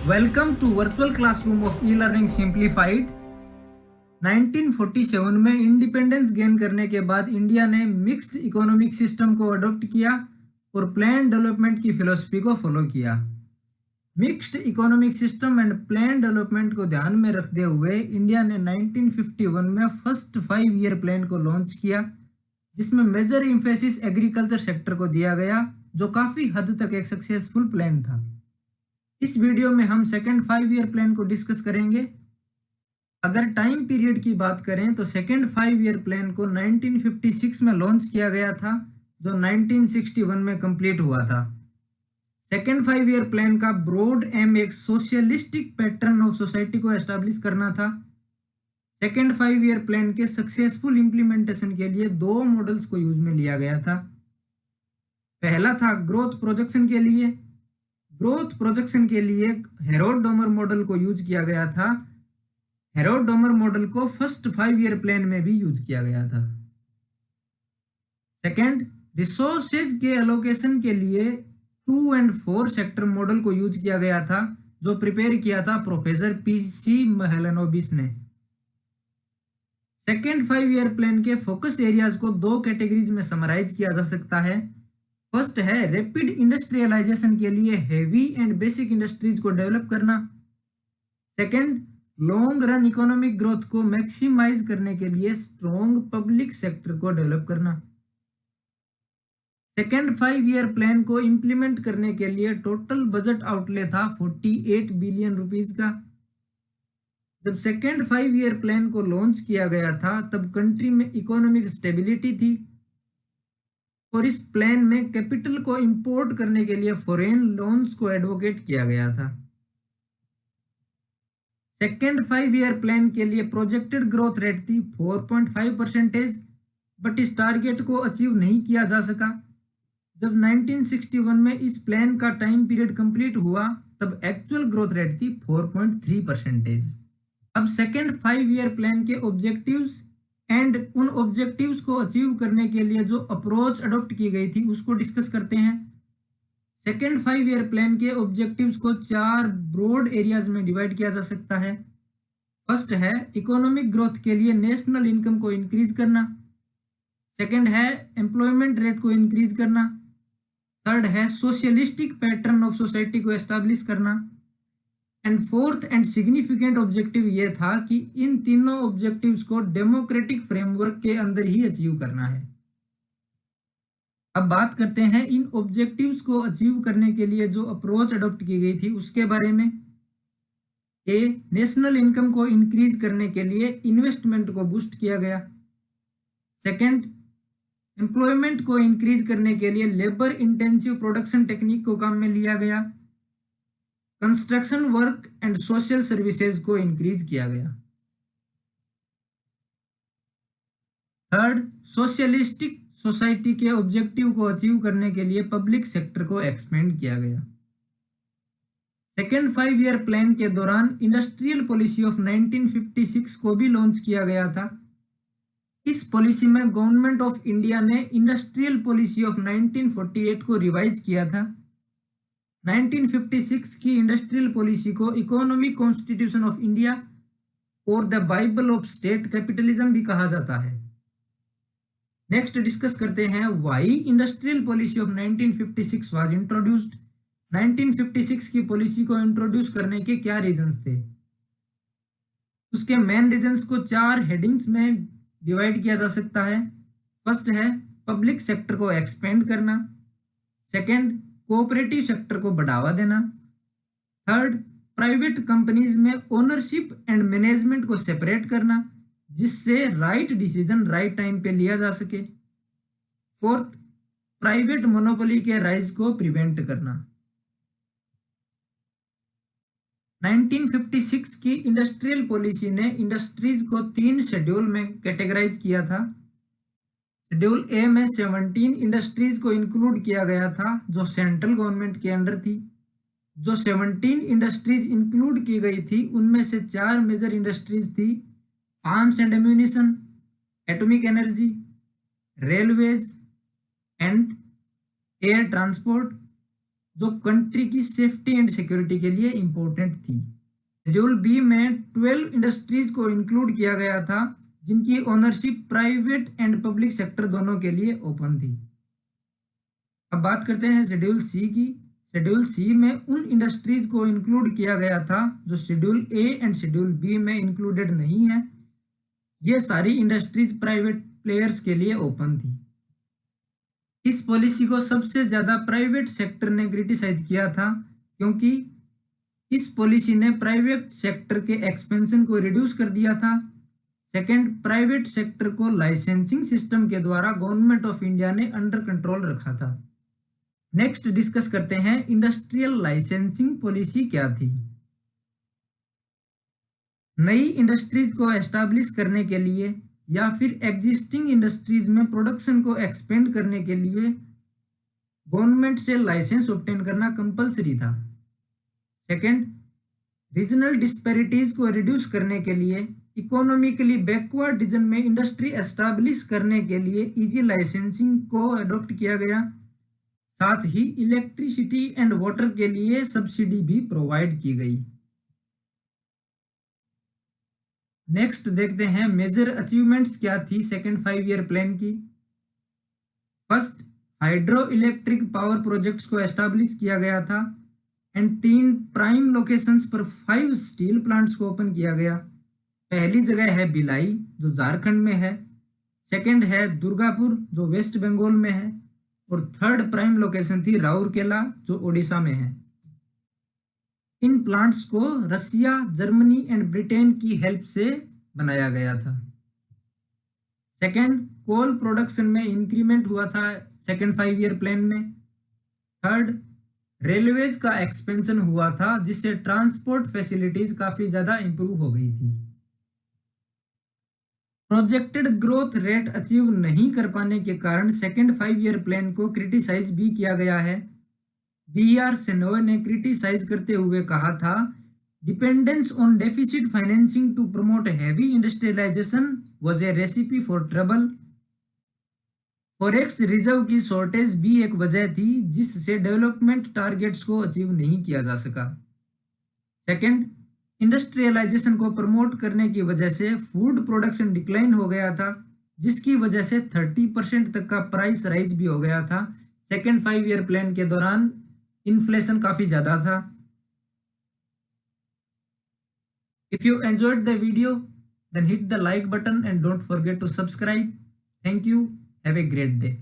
Welcome to virtual classroom of e learning simplified. 1947 में independence gain करने के बाद इंडिया ने मिक्स्ड इकोनॉमिक सिस्टम को अडॉप्ट किया और प्लान डेवलपमेंट की फिलॉसफी को फॉलो किया। Mixed economic system and plan development को ध्यान में रखते हुए इंडिया ने 1951 में फर्स्ट 5 ईयर प्लान को लॉन्च किया, जिसमें मेजर इम्फेसिस एग्रीकल्चर सेक्टर को दिया गया, जो काफी हद तक एक सक्सेसफुल प्लान था। इस वीडियो में हम सेकेंड 5 ईयर प्लान को डिस्कस करेंगे। अगर टाइम पीरियड की बात करें तो सेकेंड 5 ईयर प्लान को 1956 में लॉन्च किया गया था, जो 1961 में कंप्लीट हुआ था। सेकेंड 5 ईयर प्लान का ब्रॉड एम एक सोशलिस्टिक पैटर्न ऑफ सोसाइटी को एस्टैब्लिश करना था। सेकेंड 5 ईयर प्लान के सक्सेसफुल इंप्लीमेंटेशन के लिए 2 मॉडल्स को यूज में लिया गया था। पहला था ग्रोथ प्रोजेक्शन के लिए। ग्रोथ प्रोजेक्शन के लिए हेरोड-डोमर मॉडल को यूज किया गया था। हेरोड-डोमर मॉडल को फर्स्ट 5 ईयर प्लान में भी यूज किया गया था। सेकंड, रिसोर्सेज के एलोकेशन के लिए 2 और 4 सेक्टर मॉडल को यूज किया गया था, जो प्रिपेयर किया था प्रोफेसर पीसी महलनोबिस ने। सेकेंड 5 ईयर प्लान के फोकस एरियाज को 2 कैटेगरीज में समराइज किया जा सकता है। फर्स्ट है रैपिड इंडस्ट्रियलाइजेशन के लिए हेवी एंड बेसिक इंडस्ट्रीज को डेवलप करना। Second, long run economic growth को मैक्सिमाइज करने के लिए स्ट्रॉन्ग पब्लिक सेक्टर को डेवलप करना। सेकेंड 5 ईयर प्लान को इंप्लीमेंट करने के लिए टोटल बजट आउटले था 48 बिलियन रुपीज का। जब सेकेंड 5 ईयर प्लान को लॉन्च किया गया था तब कंट्री में इकोनॉमिक स्टेबिलिटी थी और इस प्लान में कैपिटल को इंपोर्ट करने के लिए फॉरेन लोन्स को एडवोकेट किया गया था। सेकेंड 5 ईयर प्लान के लिए प्रोजेक्टेड ग्रोथ रेट थी 4.5%, बट इस टारगेट को अचीव नहीं किया जा सका। जब 1961 में इस प्लान का टाइम पीरियड कंप्लीट हुआ तब एक्चुअल ग्रोथ रेट थी 4.3%। अब सेकेंड 5 ईयर प्लान के ऑब्जेक्टिव्स एंड उन ऑब्जेक्टिव्स को अचीव करने के लिए जो अप्रोच अडॉप्ट की गई थी उसको डिस्कस करते हैं। सेकेंड 5 ईयर प्लान के ऑब्जेक्टिव्स को 4 ब्रॉड एरियाज में डिवाइड किया जा सकता है। फर्स्ट है इकोनॉमिक ग्रोथ के लिए नेशनल इनकम को इंक्रीज करना। सेकेंड है एम्प्लॉयमेंट रेट को इंक्रीज करना। थर्ड है सोशलिस्टिक पैटर्न ऑफ सोसाइटी को एस्टैब्लिश करना। And fourth and significant objective ये था कि इन तीनों ऑब्जेक्टिव्स को डेमोक्रेटिक फ्रेमवर्क के अंदर ही अचीव करना है। अब बात करते हैं इन ऑब्जेक्टिव्स को अचीव करने के लिए जो अप्रोच अडॉप्ट की गई थी उसके बारे में। ए, नेशनल इनकम को इंक्रीज करने के लिए इन्वेस्टमेंट को बूस्ट किया गया। सेकंड, एम्प्लॉयमेंट को इंक्रीज करने के लिए लेबर इंटेंसिव प्रोडक्शन टेक्निक को काम में लिया गया। Construction work and social services को इंक्रीज किया गया। थर्ड, सोशलिस्टिक सोसाइटी के ऑब्जेक्टिव को अचीव करने के लिए पब्लिक सेक्टर को एक्सपेंड किया गया। सेकेंड 5 ईयर प्लान के दौरान इंडस्ट्रियल पॉलिसी ऑफ 1956 को भी लॉन्च किया गया था। इस पॉलिसी में गवर्नमेंट ऑफ इंडिया ने इंडस्ट्रियल पॉलिसी ऑफ 1948 को रिवाइज किया था। 1956 की इंडस्ट्रियल पॉलिसी को इकोनॉमिक कॉन्स्टिट्यूशन ऑफ इंडिया और the Bible of state capitalism भी कहा जाता है। नेक्स्ट डिस्कस करते हैं why industrial policy of 1956 was introduced. 1956 की पॉलिसी को इंट्रोड्यूस करने के क्या रीजंस थे? उसके मेन रीजंस को 4 हेडिंग्स में डिवाइड किया जा सकता है। फर्स्ट है पब्लिक सेक्टर को एक्सपेंड करना। सेकंड, कोऑपरेटिव सेक्टर को बढ़ावा देना। थर्ड, प्राइवेट कंपनीज में ओनरशिप एंड मैनेजमेंट को सेपरेट करना, जिससे राइट डिसीजन राइट टाइम पे लिया जा सके। फोर्थ, प्राइवेट मोनोपोली के राइज को प्रिवेंट करना। 1956 की इंडस्ट्रियल पॉलिसी ने इंडस्ट्रीज को 3 शेड्यूल में कैटेगराइज किया था। शेड्यूल ए में 17 इंडस्ट्रीज को इंक्लूड किया गया था जो सेंट्रल गवर्नमेंट के अंडर थी। जो 17 इंडस्ट्रीज इंक्लूड की गई थी उनमें से 4 मेजर इंडस्ट्रीज थी: arms and ammunition, atomic energy, railways and air transport, जो कंट्री की सेफ्टी एंड सिक्योरिटी के लिए इंपॉर्टेंट थी। शेड्यूल बी में 12 इंडस्ट्रीज को इंक्लूड किया गया था जिनकी ownership private and public sector दोनों के लिए ओपन थी। अब बात करते हैं शेड्यूल सी की। शेड्यूल सी में उन इंडस्ट्रीज को इंक्लूड किया गया था जो schedule A and schedule B में इंक्लूडेड नहीं है। ये सारी इंडस्ट्रीज प्राइवेट प्लेयर्स के लिए ओपन थी। इस पॉलिसी को सबसे ज्यादा प्राइवेट सेक्टर ने क्रिटिसाइज किया था क्योंकि इस पॉलिसी ने प्राइवेट सेक्टर के एक्सपेंशन को रिड्यूस कर दिया था। सेकंड, प्राइवेट सेक्टर को लाइसेंसिंग सिस्टम के द्वारा गवर्नमेंट ऑफ इंडिया ने अंडर कंट्रोल रखा था। नेक्स्ट डिस्कस करते हैं इंडस्ट्रियल लाइसेंसिंग पॉलिसी क्या थी। नई इंडस्ट्रीज को एस्टैब्लिश करने के लिए या फिर एग्जिस्टिंग इंडस्ट्रीज में प्रोडक्शन को एक्सपेंड करने के लिए गवर्नमेंट से लाइसेंस ऑब्टेन करना कंपलसरी था। सेकंड, रीजनल डिस्पैरिटीज को रिड्यूस करने के लिए इकोनॉमिकली बैकवर्ड रीजन में इंडस्ट्री एस्टैब्लिश करने के लिए इजी लाइसेंसिंग को अडॉप्ट किया गया। साथ ही इलेक्ट्रिसिटी एंड वाटर के लिए सब्सिडी भी प्रोवाइड की गई। नेक्स्ट देखते हैं मेजर अचीवमेंट्स क्या थी सेकंड 5 ईयर प्लान की। First, hydro electric power projects को एस्टैब्लिश किया गया था एंड 3 प्राइम लोकेशंस पर 5 स्टील प्लांट्स को ओपन किया गया। पहली जगह है भिलाई जो झारखंड में है, सेकंड है दुर्गापुर जो वेस्ट बंगाल में है, और थर्ड प्राइम लोकेशन थी राउरकेला जो ओडिशा में है। इन प्लांट्स को रसिया, जर्मनी एंड ब्रिटेन की हेल्प से बनाया गया था। सेकंड, कोल प्रोडक्शन में इंक्रीमेंट हुआ था सेकंड 5 ईयर प्लान में। थर्ड, रेलवेज का एक्सपेंशन हुआ था जिससे ट्रांसपोर्ट फैसिलिटीज काफी ज्यादा इंप्रूव हो गई थी। प्रोजेक्टेड ग्रोथ रेट अचीव नहीं कर पाने के कारण सेकंड 5 ईयर प्लान को क्रिटिसाइज भी किया गया है। BR सेनोय ने क्रिटिसाइज करते हुए कहा था, dependence on deficit financing to promote heavy industrialisation was a recipe for trouble. Forex reserve की शॉर्टेज भी एक वजह थी जिससे डेवलपमेंट टारगेट्स को अचीव नहीं किया जा सका। सेकंड, इंडस्ट्रियलाइजेशन को प्रमोट करने की वजह से फूड प्रोडक्शन डिक्लाइन हो गया था जिसकी वजह से 30% तक का प्राइस राइज भी हो गया था। सेकंड 5 ईयर प्लान के दौरान इन्फ्लेशन काफी ज्यादा था। If you enjoyed the video then hit the like button and don't forget to subscribe. Thank you. Have a great day.